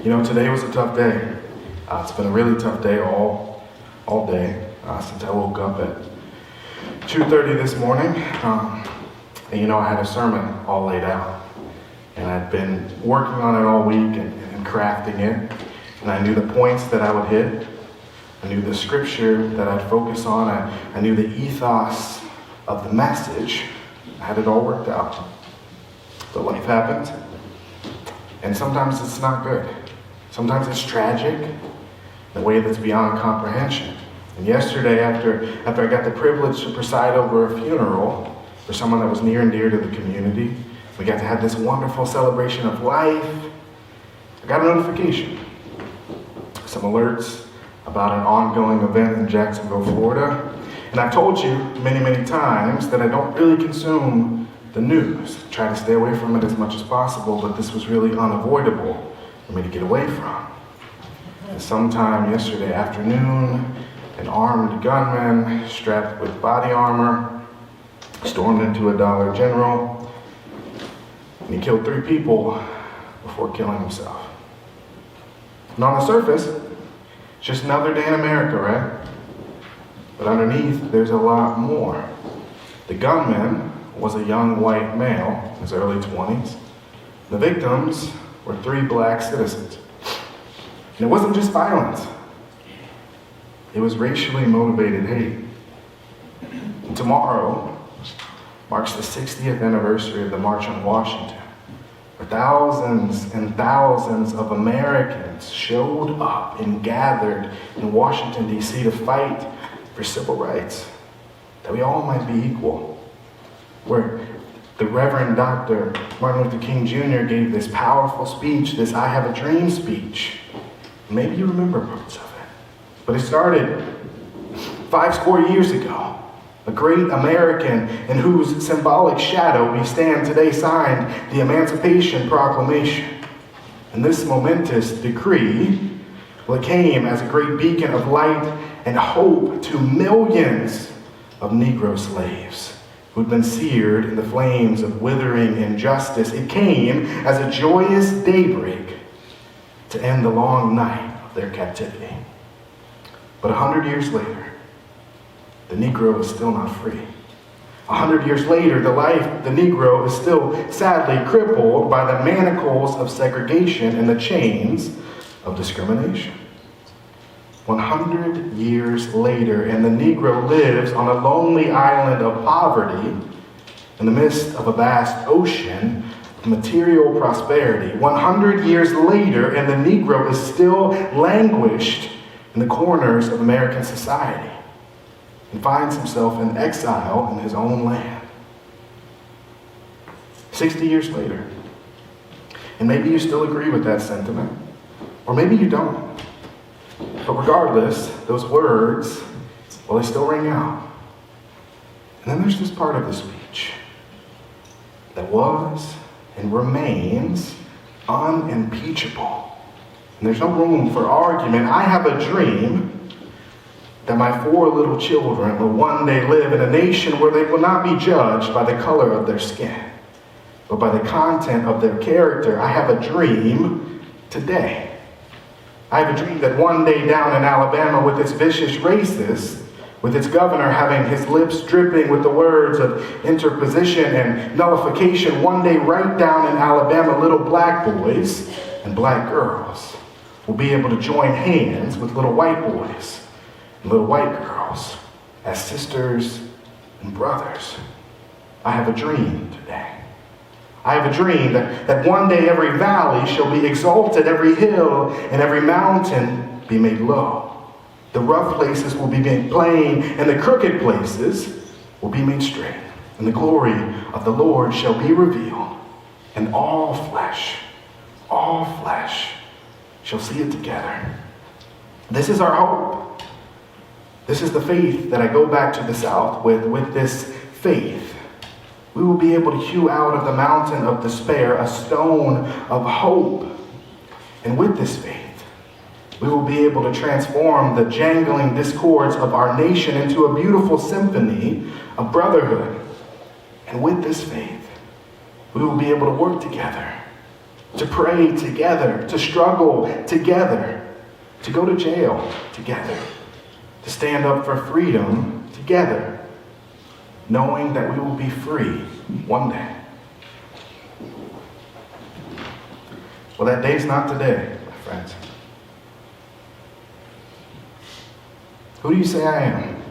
Today was a tough day. It's been a really tough day all day since I woke up at 2:30 this morning. I had a sermon all laid out, and I'd been working on it all week and crafting it, and I knew the points that I would hit. I knew the scripture that I'd focus on. I knew the ethos of the message. I had it all worked out. But life happens, and sometimes it's not good. Sometimes it's tragic in a way that's beyond comprehension. And yesterday, after I got the privilege to preside over a funeral for someone that was near and dear to the community, we got to have this wonderful celebration of life. I got a notification, some alerts about an ongoing event in Jacksonville, Florida. And I've told you many, many times that I don't really consume the news. I try to stay away from it as much as possible, but this was really unavoidable for me to get away from. And sometime yesterday afternoon, an armed gunman strapped with body armor stormed into a Dollar General, and he killed 3 people before killing himself. And on the surface, it's just another day in America, right? But underneath, there's a lot more. The gunman was a young white male in his early 20s. The victims were 3 black citizens. And it wasn't just violence. It was racially motivated hate. And tomorrow marks the 60th anniversary of the March on Washington, where thousands and thousands of Americans showed up and gathered in Washington, D.C. to fight for civil rights, that we all might be equal. Where the Reverend Dr. Martin Luther King Jr. gave this powerful speech, this I Have a Dream speech. Maybe you remember parts of it. But it started 50 years ago. A great American in whose symbolic shadow we stand today signed the Emancipation Proclamation. And this momentous decree, well, it came as a great beacon of light and hope to millions of Negro slaves who'd been seared in the flames of withering injustice. It came as a joyous daybreak to end the long night of their captivity. But 100 years later, the Negro is still not free. 100 years later, the life of the Negro is still sadly crippled by the manacles of segregation and the chains of discrimination. 100 years later, and the Negro lives on a lonely island of poverty in the midst of a vast ocean of material prosperity. 100 years later, and the Negro is still languished in the corners of American society and finds himself in exile in his own land. 60 years later, and maybe you still agree with that sentiment, or maybe you don't. But regardless, those words, well, they still ring out. And then there's this part of the speech that was and remains unimpeachable. And there's no room for argument. I have a dream that my 4 little children will one day live in a nation where they will not be judged by the color of their skin, but by the content of their character. I have a dream today. I have a dream that one day down in Alabama, with its vicious racists, with its governor having his lips dripping with the words of interposition and nullification, one day right down in Alabama, little black boys and black girls will be able to join hands with little white boys and little white girls as sisters and brothers. I have a dream today. I have a dream that one day every valley shall be exalted, every hill and every mountain be made low. The rough places will be made plain, and the crooked places will be made straight. And the glory of the Lord shall be revealed, and all flesh shall see it together. This is our hope. This is the faith that I go back to the South with this faith. We will be able to hew out of the mountain of despair a stone of hope. And with this faith, we will be able to transform the jangling discords of our nation into a beautiful symphony of brotherhood. And with this faith, we will be able to work together to pray together, to struggle together, to go to jail together, to stand up for freedom together, knowing that we will be free one day. Well, that day's not today, my friends. Who do you say I am?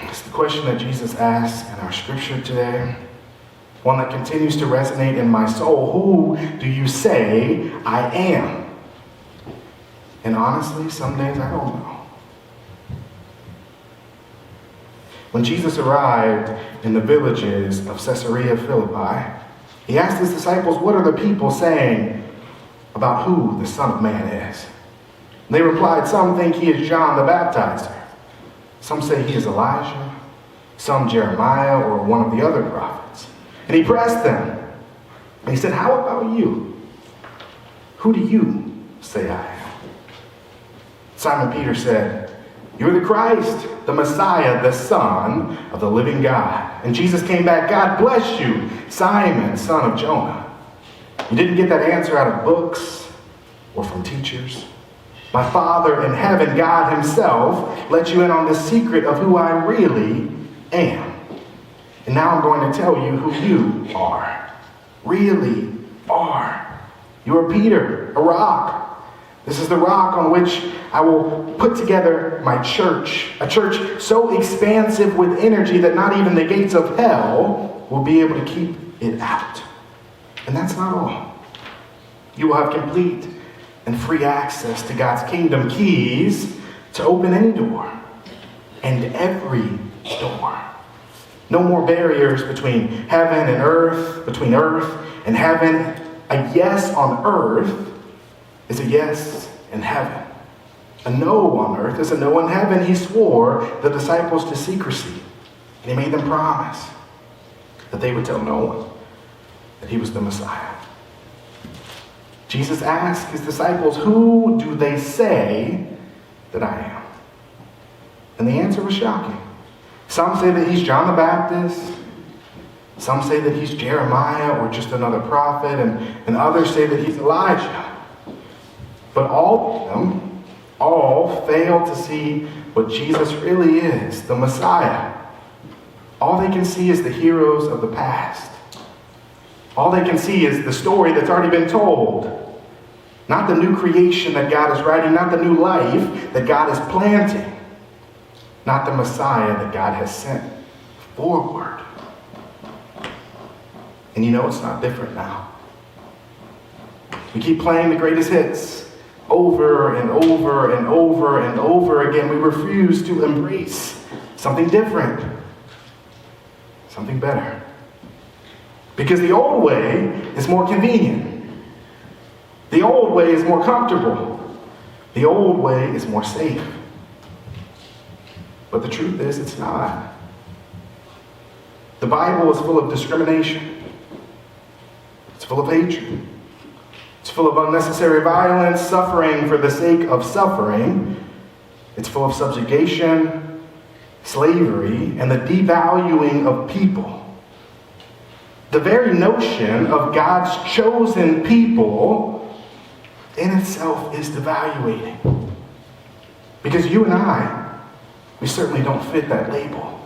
It's the question that Jesus asked in our scripture today, one that continues to resonate in my soul. Who do you say I am? And honestly, some days I don't know. When Jesus arrived in the villages of Caesarea Philippi, he asked his disciples, what are the people saying about who the Son of Man is? And they replied, some think he is John the Baptizer. Some say he is Elijah. Some Jeremiah or one of the other prophets. And he pressed them. And he said, how about you? Who do you say I am? Simon Peter said, you're the Christ, the Messiah, the Son of the living God. And Jesus came back, God bless you, Simon, son of Jonah. You didn't get that answer out of books or from teachers. My Father in heaven, God himself, let you in on the secret of who I really am. And now I'm going to tell you who you are. Really are. You are Peter, a rock. This is the rock on which I will put together my church. A church so expansive with energy that not even the gates of hell will be able to keep it out. And that's not all. You will have complete and free access to God's kingdom keys to open any door and every door. No more barriers between heaven and earth, between earth and heaven. A yes on earth is a yes in heaven. A no on earth is a no in heaven. He swore the disciples to secrecy. And he made them promise that they would tell no one that he was the Messiah. Jesus asked his disciples, who do they say that I am? And the answer was shocking. Some say that he's John the Baptist. Some say that he's Jeremiah or just another prophet. And others say that he's Elijah. But all of them, all fail to see what Jesus really is, the Messiah. All they can see is the heroes of the past. All they can see is the story that's already been told. Not the new creation that God is writing, not the new life that God is planting. Not the Messiah that God has sent forward. And you know it's not different now. We keep playing the greatest hits over and over and over and over again. We refuse to embrace something different, something better. Because the old way is more convenient. The old way is more comfortable. The old way is more safe. But the truth is, it's not. The Bible is full of discrimination. It's full of hatred. It's full of unnecessary violence, suffering for the sake of suffering. It's full of subjugation, slavery, and the devaluing of people. The very notion of God's chosen people in itself is devaluating. Because you and I, we certainly don't fit that label.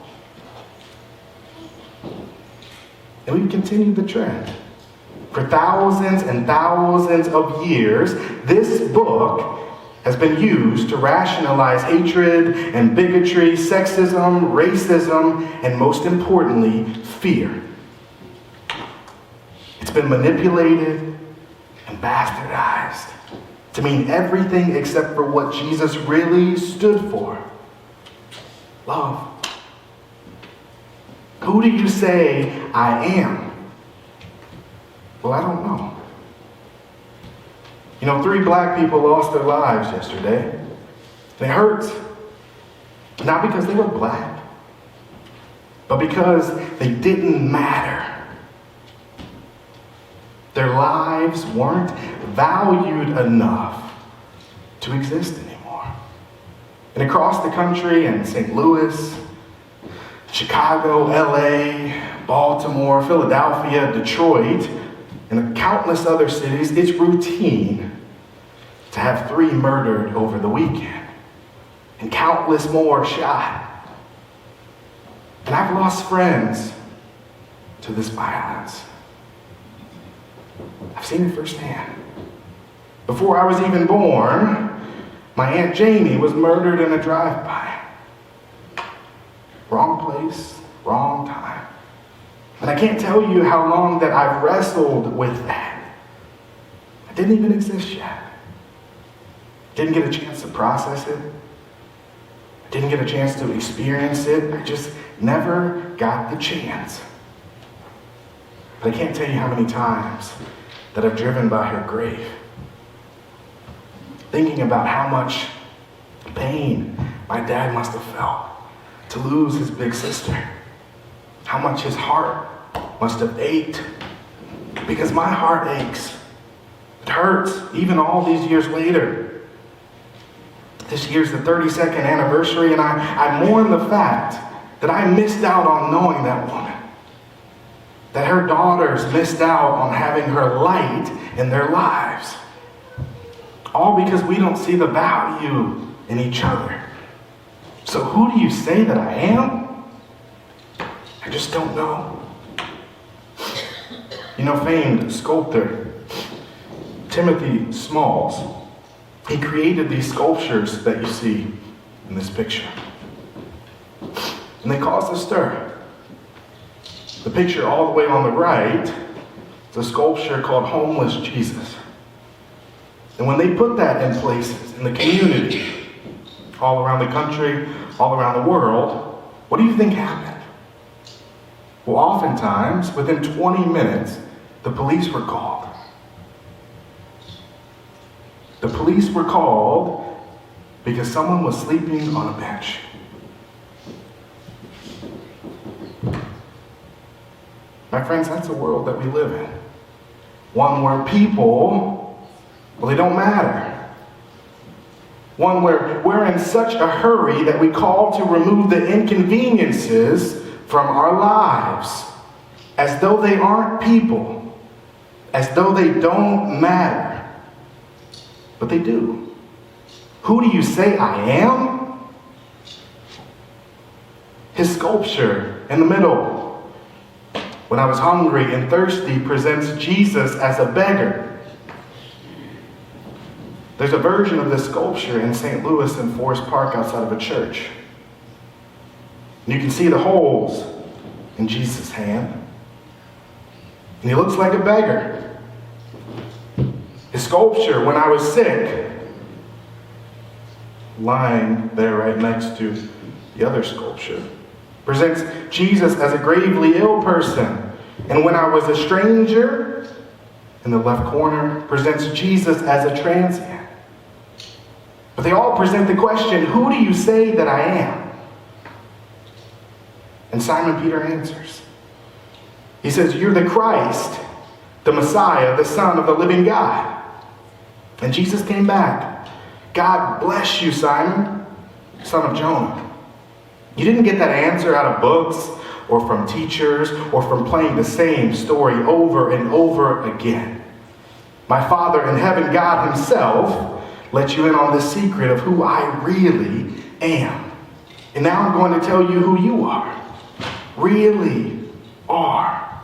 And we've continued the trend. For thousands and thousands of years, this book has been used to rationalize hatred and bigotry, sexism, racism, and most importantly, fear. It's been manipulated and bastardized to mean everything except for what Jesus really stood for. Love. Who do you say I am? Well, I don't know. You know, 3 black people lost their lives yesterday. They hurt. Not because they were black, but because they didn't matter. Their lives weren't valued enough to exist anymore. And across the country, in St. Louis, Chicago, LA, Baltimore, Philadelphia, Detroit, In countless other cities, it's routine to have 3 murdered over the weekend and countless more shot. And I've lost friends to this violence. I've seen it firsthand. Before I was even born, my Aunt Jamie was murdered in a drive-by. Wrong place, wrong time. And I can't tell you how long that I've wrestled with that. It didn't even exist yet. Didn't get a chance to process it. Didn't get a chance to experience it. I just never got the chance. But I can't tell you how many times that I've driven by her grave, thinking about how much pain my dad must have felt to lose his big sister. How much his heart must have ached. Because my heart aches. It hurts, even all these years later. This year's the 32nd anniversary, and I mourn the fact that I missed out on knowing that woman. That her daughters missed out on having her light in their lives. All because we don't see the value in each other. So who do you say that I am? I just don't know. You know, famed sculptor Timothy Smalls, he created these sculptures that you see in this picture. And they caused a stir. The picture all the way on the right is a sculpture called Homeless Jesus. And when they put that in places in the community, all around the country, all around the world, what do you think happened? Well, oftentimes, within 20 minutes, the police were called. The police were called because someone was sleeping on a bench. My friends, that's the world that we live in. One where people, well, they don't matter. One where we're in such a hurry that we call to remove the inconveniences from our lives, as though they aren't people, as though they don't matter. But they do. Who do you say I am? His sculpture in the middle, when I was hungry and thirsty, presents Jesus as a beggar. There's a version of this sculpture in St. Louis in Forest Park outside of a church. And you can see the holes in Jesus' hand. And he looks like a beggar. His sculpture, when I was sick, lying there right next to the other sculpture, presents Jesus as a gravely ill person. And when I was a stranger, in the left corner, presents Jesus as a transient. But they all present the question, who do you say that I am? And Simon Peter answers. He says, you're the Christ, the Messiah, the Son of the living God. And Jesus came back. God bless you, Simon, son of Jonah. You didn't get that answer out of books or from teachers or from playing the same story over and over again. My Father in heaven, God himself, let you in on the secret of who I really am. And now I'm going to tell you who you are. Really are.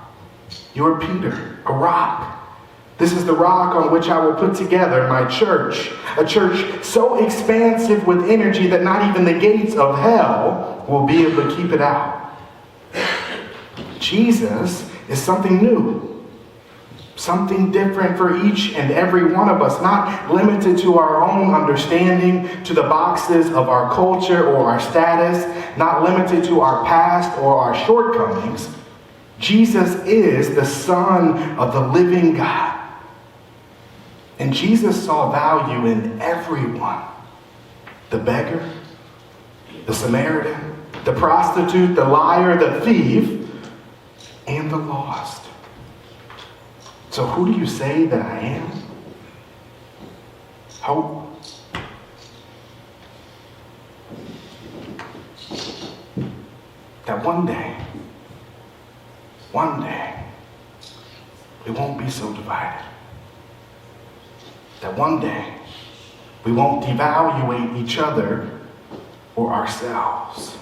You're Peter, a rock. This is the rock on which I will put together my church. A church so expansive with energy that not even the gates of hell will be able to keep it out. Jesus is something new. Something different for each and every one of us, not limited to our own understanding, to the boxes of our culture or our status, not limited to our past or our shortcomings. Jesus is the Son of the living God. And Jesus saw value in everyone. The beggar, the Samaritan, the prostitute, the liar, the thief, and the lost. So who do you say that I am? Hope. That one day, we won't be so divided. That one day, we won't devaluate each other or ourselves.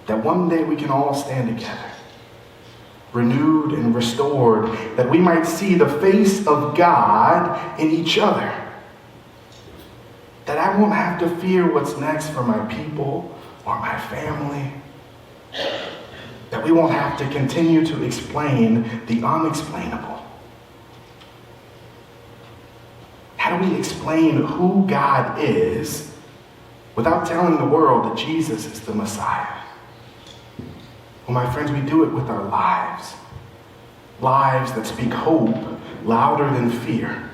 That one day we can all stand together, renewed and restored, that we might see the face of God in each other. That I won't have to fear what's next for my people or my family. That we won't have to continue to explain the unexplainable. How do we explain who God is without telling the world that Jesus is the Messiah? Well, my friends, we do it with our lives. Lives that speak hope louder than fear.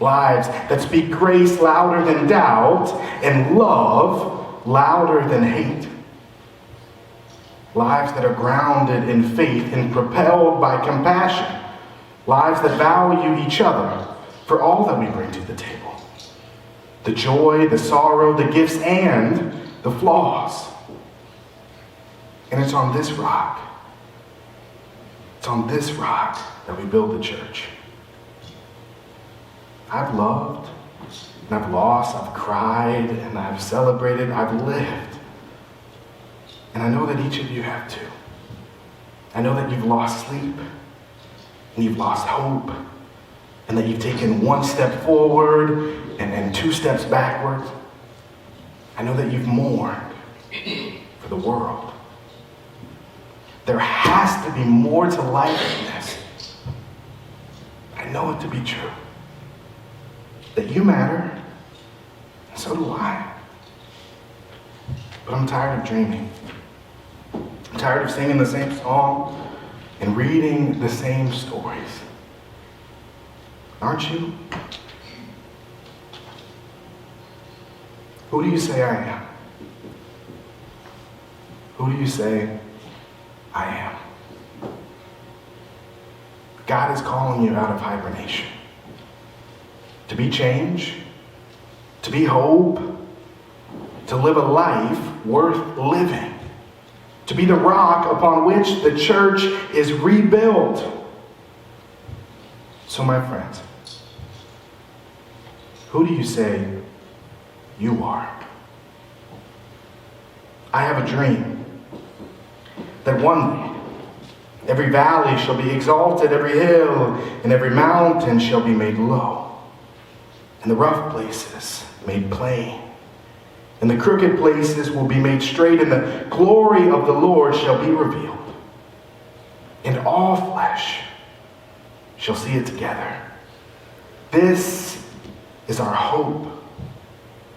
Lives that speak grace louder than doubt and love louder than hate. Lives that are grounded in faith and propelled by compassion. Lives that value each other for all that we bring to the table. The joy, the sorrow, the gifts, and the flaws. And it's on this rock. It's on this rock that we build the church. I've loved, and I've lost, I've cried, and I've celebrated, I've lived. And I know that each of you have too. I know that you've lost sleep, and you've lost hope, and that you've taken one step forward and 2 steps backward. I know that you've mourned for the world. There has to be more to life than this. I know it to be true. That you matter, and so do I. But I'm tired of dreaming. I'm tired of singing the same song and reading the same stories. Aren't you? Who do you say I am? Who do you say I am? God is calling you out of hibernation. To be change, to be hope, to live a life worth living, to be the rock upon which the church is rebuilt. So my friends, who do you say you are? I have a dream that one day every valley shall be exalted, every hill and every mountain shall be made low, and the rough places made plain, and the crooked places will be made straight, and the glory of the Lord shall be revealed, and all flesh shall see it together. This is our hope.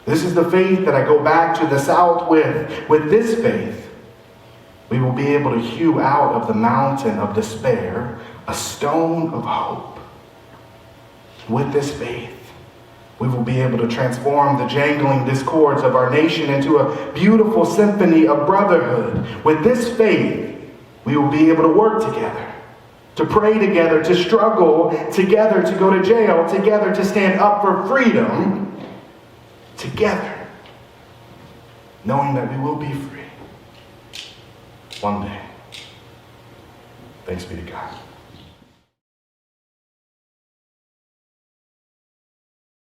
This is the faith that I go back to the south with. With this faith, we will be able to hew out of the mountain of despair a stone of hope. With this faith, we will be able to transform the jangling discords of our nation into a beautiful symphony of brotherhood. With this faith, we will be able to work together, to pray together, to struggle together, to go to jail together, to stand up for freedom together, knowing that we will be free one day. Thanks be to God.